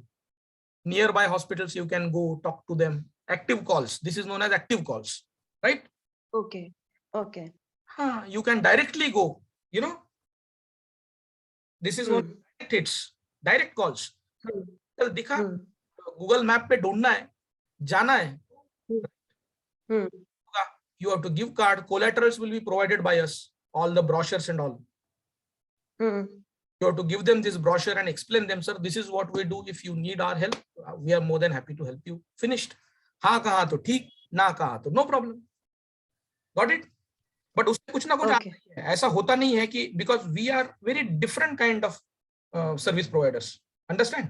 Nearby hospitals, you can go talk to them. Active calls. This is known as active calls, right? Okay. You can directly go, this is known as direct hits, direct calls. कल दिखा, Google Map पे ढूंढना है, जाना है. You have to give card. Collaterals will be provided by us, all the brochures and all. You have to give them this brochure and explain them, sir, this is what we do. If you need our help, we are more than happy to help you. Finished. हाँ कहा तो ठीक, ना कहा तो no problem. Got it? But उससे कुछ ना कुछ आता है. ऐसा होता नहीं है कि because we are very different kind of service providers. Understand?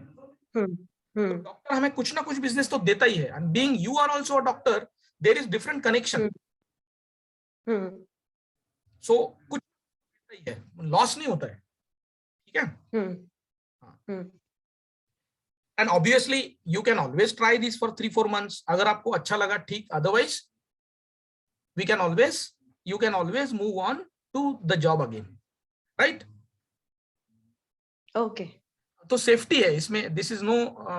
Doctor हमें कुछ ना कुछ बिजनेस तो देता ही है. And being you are also a doctor, there is different connection. So कुछ ही है, लॉस नहीं होता है. ठीक है? And obviously you can always try this for 3-4 months. अगर आपको अच्छा लगा ठीक, otherwise you can always move on to the job again, right? Okay. तो सेफ्टी है इसमें. दिस इज नो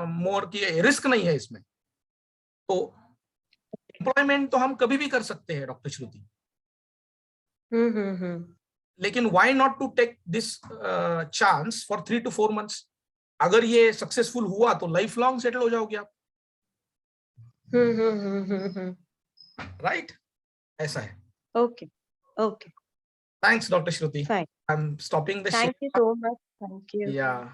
मोर की रिस्क नहीं है इसमें. तो एम्प्लॉयमेंट तो हम कभी भी कर सकते हैं डॉक्टर श्रुति. लेकिन why not to take this chance for 3 to 4 months. अगर ये सक्सेसफुल हुआ तो लाइफ लॉन्ग सेटल हो जाओगे आप. राइट? ऐसा है. Okay. Thanks, Dr. Shruti. Fine. I'm stopping the Thank you so much. Thank you. Yeah.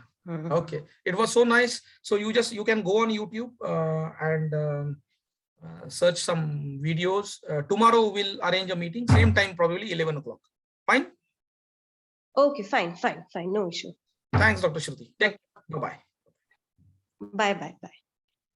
Okay. It was so nice. So you can go on YouTube and search some videos. Tomorrow we'll arrange a meeting, same time, probably 11 o'clock. Fine? Okay, fine. No issue. Thanks, Dr. Shruti. Bye-bye. Bye.